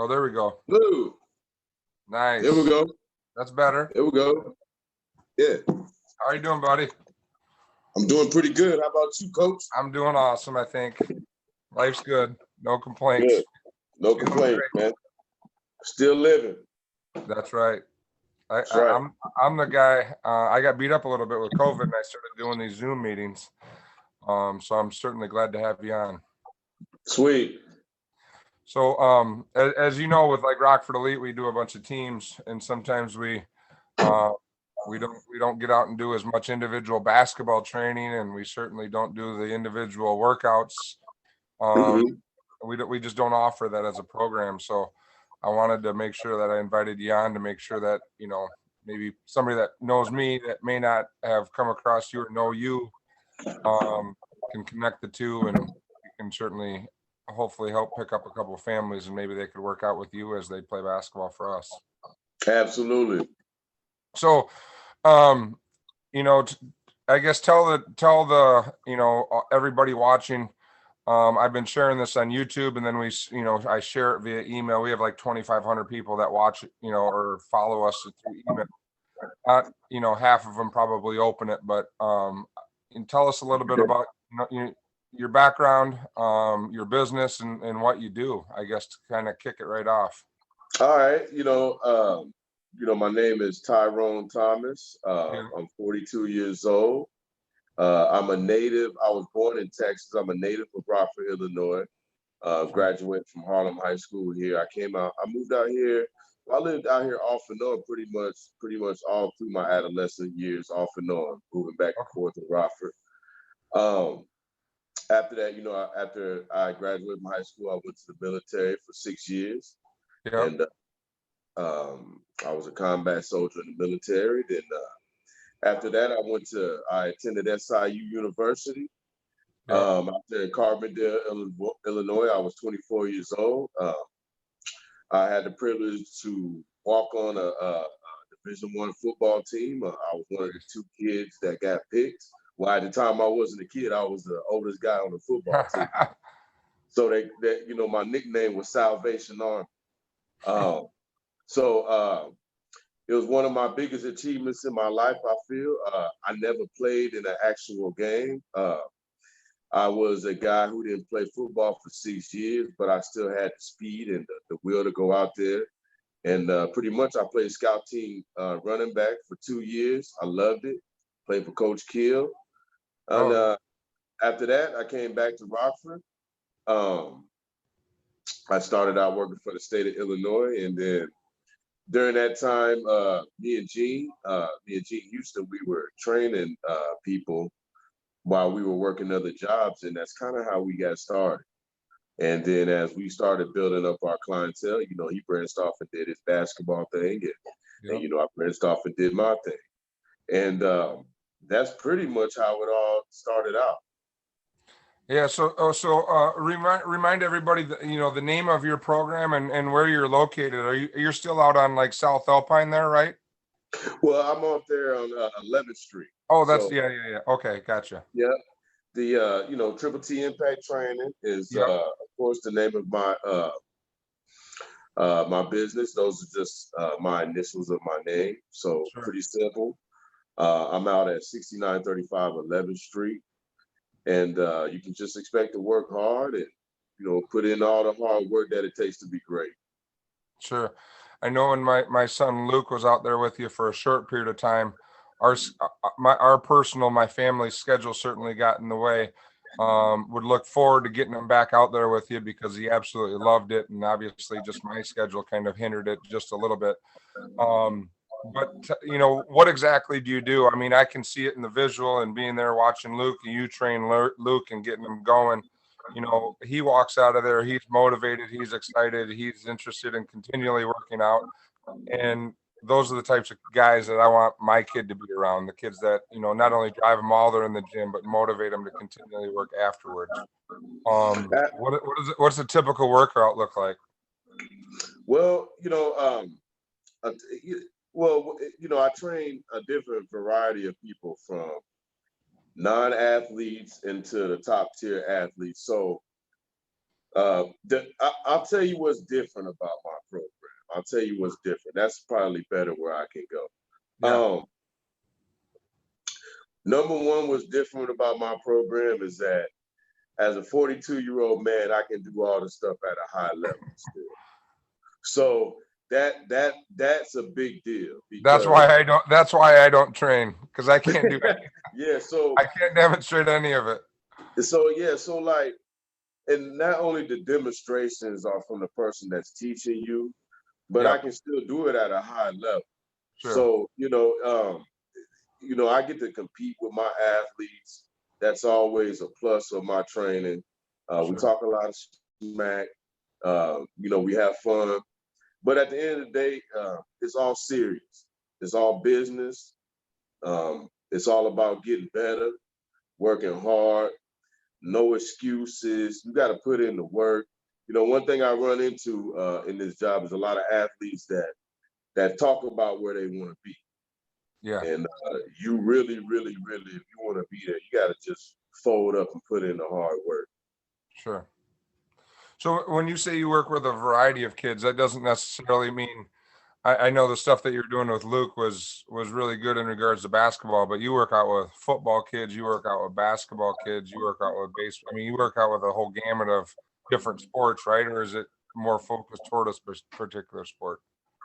Oh, there we go. Blue. Nice. There we go. That's better. There we go. Yeah. How are you doing, buddy? I'm doing pretty good. How about you, Coach? I'm doing awesome, I think. Life's good. No complaints. Good. No complaints, man. Still living. That's right. That's right. I'm the guy. I got beat up a little bit with COVID, and I started doing these Zoom meetings. So I'm certainly glad to have you on. Sweet. So as you know, with like Rockford Elite, we do a bunch of teams, and sometimes we don't get out and do as much individual basketball training, and we certainly don't do the individual workouts. We just don't offer that as a program. So I wanted to make sure that I invited you on to make sure that, maybe somebody that knows me that may not have come across you or know you can connect the two, and we can certainly hopefully help pick up a couple of families, and maybe they could work out with you as they play basketball for us. Absolutely. So, I guess tell the everybody watching. I've been sharing this on YouTube, and then I share it via email. We have like 2,500 people that watch, or follow us through email. Not, half of them probably open it, but and tell us a little bit about your background, your business, and what you do. I guess to kind of kick it right off. All right. My name is Tyrone Thomas. I'm 42 years old. I'm a native. I was born in Texas. I'm a native of Rockford, Illinois. Graduated from Harlem High School here. I moved out here. I lived out here off and on pretty much all through my adolescent years, off and on, moving back and forth to Rockford. After that, after I graduated from high school, I went to the military for 6 years. Yeah. And I was a combat soldier in the military. Then after that, I attended SIU University. After in Carbondale, Illinois, I was 24 years old. I had the privilege to walk on a Division I football team. I was one of the 2 kids that got picked. Well, at the time I wasn't a kid, I was the oldest guy on the football team. So my nickname was Salvation Army. It was one of my biggest achievements in my life, I feel. I never played in an actual game. I was a guy who didn't play football for 6 years, but I still had the speed and the will to go out there. And pretty much I played scout team running back for 2 years. I loved it. Played for Coach Kill. And after that, I came back to Rockford. I started out working for the state of Illinois, and then during that time, me and Gene Houston, we were training people while we were working other jobs, and that's kind of how we got started. And then as we started building up our clientele, he branched off and did his basketball thing, and I branched off and did my thing. And that's pretty much how it all started out. Yeah. So remind everybody the name of your program and where you're located. You're still out on like South Alpine there, right? Well, I'm up there on 11th Street. Oh, that's yeah. Okay, gotcha. Yeah. The Triple T Impact Training is of course the name of my business. Those are just my initials of my name. So Pretty simple. I'm out at 6935 11th Street. And you can just expect to work hard and, put in all the hard work that it takes to be great. Sure. I know when my son Luke was out there with you for a short period of time, my family schedule certainly got in the way. Would look forward to getting him back out there with you because he absolutely loved it. And obviously just my schedule kind of hindered it just a little bit. But what exactly do you do? I mean, I can see it in the visual and being there watching Luke, and you train Luke and getting him going. He walks out of there, he's motivated, he's excited, he's interested in continually working out. And those are the types of guys that I want my kid to be around, the kids that, not only drive them while they're in the gym, but motivate them to continually work afterwards. What's a typical workout look like? Well, I train a different variety of people, from non-athletes into the top tier athletes. So I'll tell you what's different about my program. I'll tell you what's different. That's probably better where I can go. Yeah. Number one, what's different about my program is that as a 42-year-old man, I can do all the stuff at a high level still. So that's a big deal That's because why I don't train, because I can't do it. yeah, so I can't demonstrate any of it. so like, and not only the demonstrations are from the person that's teaching you, but Yeah. I can still do it at a high level. Sure. So, I get to compete with my athletes. That's always a plus of my training. We Sure. talk a lot of smack. We have fun. But at the end of the day, it's all serious. It's all business. It's all about getting better, working hard, no excuses. You got to put in the work. One thing I run into in this job is a lot of athletes that talk about where they want to be. Yeah. And you really, really, really, if you want to be there, you got to just fold up and put in the hard work. Sure. So when you say you work with a variety of kids, that doesn't necessarily mean, I know the stuff that you're doing with Luke was really good in regards to basketball, but you work out with football kids, you work out with basketball kids, you work out with baseball. I mean, you work out with a whole gamut of different sports, right? Or is it more focused toward a particular sport?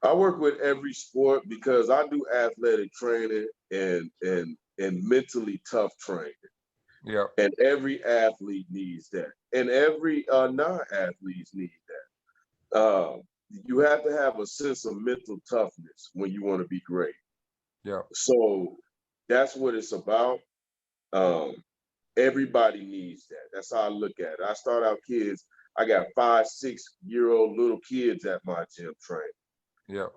I work with every sport because I do athletic training and mentally tough training. Yeah. And every athlete needs that. And every non-athlete needs that. You have to have a sense of mental toughness when you want to be great. Yeah. So that's what it's about. Um, Everybody needs that. That's how I look at it. I start out kids. I got 5, 6-year-old little kids at my gym training. Yeah.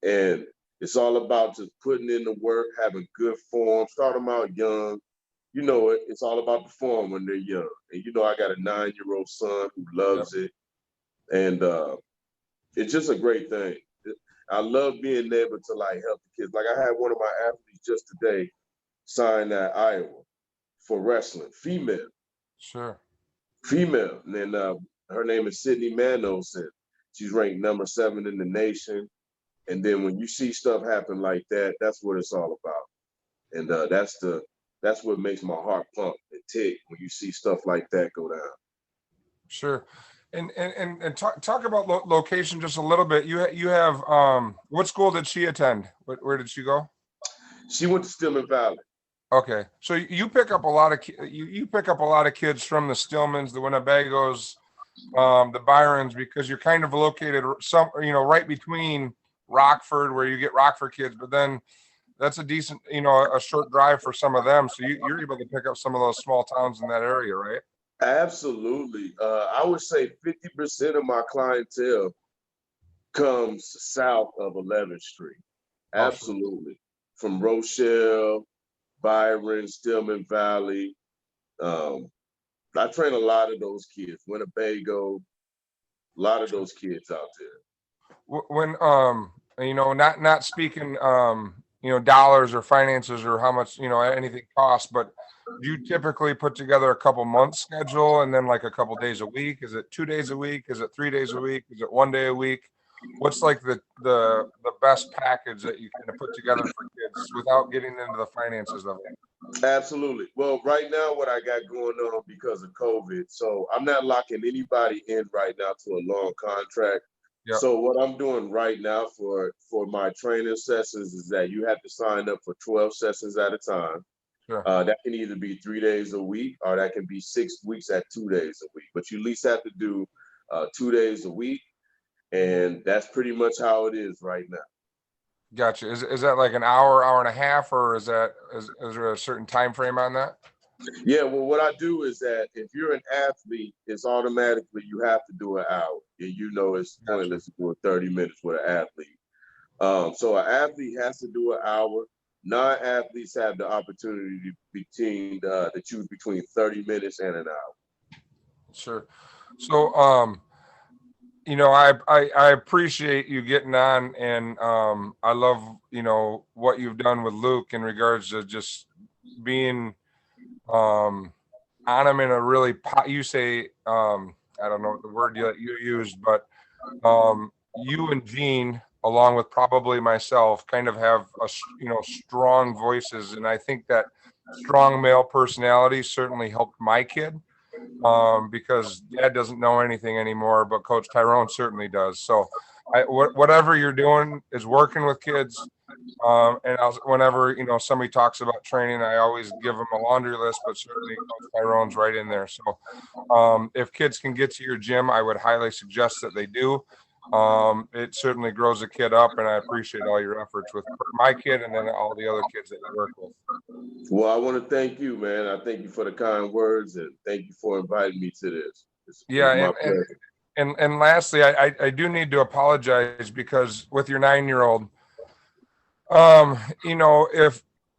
And it's all about just putting in the work, having good form, start them out young. It's all about the form when they're young. And I got a 9-year-old son who Yeah. loves it. And it's just a great thing. I love being able to like help the kids. Like I had one of my athletes just today sign at Iowa for wrestling, female. Sure. And then her name is Sydney Manos, and she's ranked number 7 in the nation. And then when you see stuff happen like that, that's what it's all about. And that's what makes my heart pump and tick when you see stuff like that go down. Sure. And talk about location just a little bit. You have what school did she attend? Where did she go? She went to Stillman Valley. Okay, so you pick up a lot of you pick up a lot of kids from the Stillmans, the Winnebagos, the Byrons, because you're kind of located right between Rockford, where you get Rockford kids, but then that's a decent, a short drive for some of them. So you're able to pick up some of those small towns in that area, right? Absolutely. I would say 50% of my clientele comes south of 11th Street. Oh, sure. Absolutely. From Rochelle, Byron, Stillman Valley. I train a lot of those kids, Winnebago, a lot of those kids out there. When not speaking dollars or finances or how much anything costs, but do you typically put together a couple months schedule and then like a couple days a week? Is it 2 days a week? Is it 3 days a week? Is it 1 day a week? What's like the best package that you kind of put together for kids without getting into the finances of it? Absolutely. Well, right now, what I got going on because of COVID, so I'm not locking anybody in right now to a long contract. Yep. So what I'm doing right now for my training sessions is that you have to sign up for 12 sessions at a time. Sure. That can either be 3 days a week or that can be 6 weeks at 2 days a week. But you at least have to do 2 days a week, and that's pretty much how it is right now. Gotcha. Is that like an hour and a half, or is there a certain time frame on that? Yeah, well, what I do is that if you're an athlete, it's automatically you have to do an hour. And it's pointless to do 30 minutes with an athlete. So an athlete has to do an hour. Non-athletes have the opportunity to choose between 30 minutes and an hour. Sure. So, I appreciate you getting on, and I love, what you've done with Luke in regards to just being, on them in a really, you say, I don't know what the word you used, but you and Gene, along with probably myself, kind of have strong voices, and I think that strong male personality certainly helped my kid, because Dad doesn't know anything anymore, but Coach Tyrone certainly does. So, whatever you're doing is working with kids. And whenever somebody talks about training, I always give them a laundry list, but certainly Coach Tyrone's right in there. So, if kids can get to your gym, I would highly suggest that they do. It certainly grows a kid up, and I appreciate all your efforts with my kid and then all the other kids that you work with. Well, I want to thank you, man. I thank you for the kind words, and thank you for inviting me to this. It's my pleasure. And lastly, I do need to apologize, because with your 9-year-old,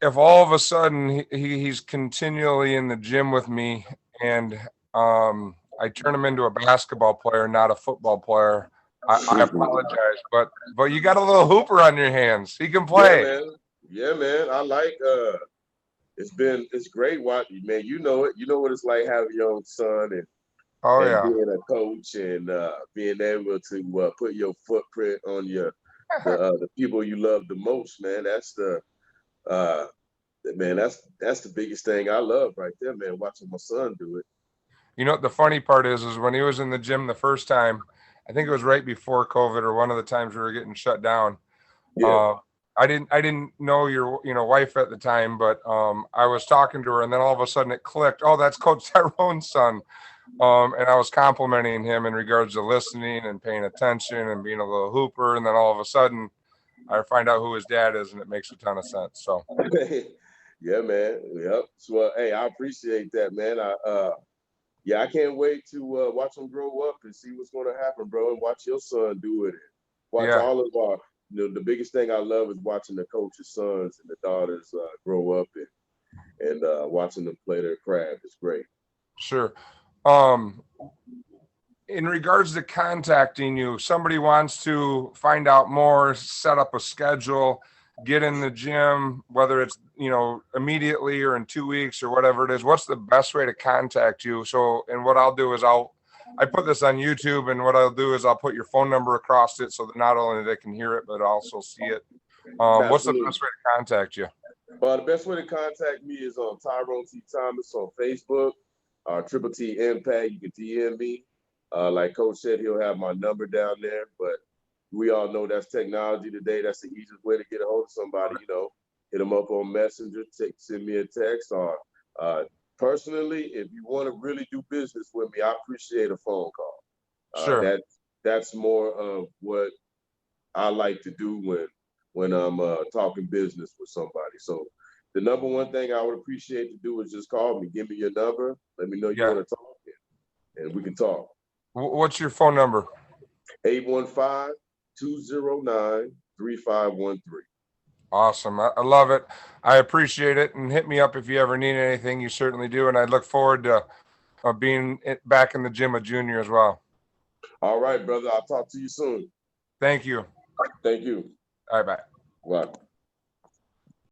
if all of a sudden he's continually in the gym with me, and I turn him into a basketball player, not a football player, I apologize, but you got a little hooper on your hands. He can play. Yeah, man. I like it's great watching, man. You know it. You know what it's like having your own son, and being a coach, and being able to put your footprint on the people you love the most, man. That's that's the biggest thing I love right there, man. Watching my son do it. You know what the funny part is when he was in the gym the first time, I think it was right before COVID, or one of the times we were getting shut down. Yeah. I didn't know your wife at the time, but I was talking to her, and then all of a sudden it clicked. Oh, that's Coach Tyrone's son. And I was complimenting him in regards to listening and paying attention and being a little hooper. And then all of a sudden I find out who his dad is, and it makes a ton of sense. So yeah, man. Yep. So hey, I appreciate that, man. I can't wait to watch him grow up and see what's going to happen, bro. And watch your son do it. Watch all of our. The biggest thing I love is watching the coach's sons and the daughters grow up, and watching them play their craft. It's great. Sure. In regards to contacting you, somebody wants to find out more, set up a schedule, get in the gym, whether it's immediately or in 2 weeks or whatever it is. What's the best way to contact you? So, and what I'll do is I put this on YouTube, and what I'll do is I'll put your phone number across it so that not only they can hear it, but also see it. What's the best way to contact you? The best way to contact me is on Tyrone T. Thomas on Facebook, Triple T Impact. You can DM me. Like Coach said, he'll have my number down there, but we all know that's technology today. That's the easiest way to get a hold of somebody. Hit them up on Messenger, send me a text, or personally, if you want to really do business with me, I appreciate a phone call. Sure. That's more of what I like to do when I'm talking business with somebody. So the number one thing I would appreciate to do is just call me, give me your number, let me know you want to talk, and we can talk. What's your phone number? 815-209-3513. Awesome. I love it. I appreciate it. And hit me up if you ever need anything. You certainly do. And I look forward to being back in the gym with Junior as well. All right, brother. I'll talk to you soon. Thank you. Thank you. All right, bye. Bye.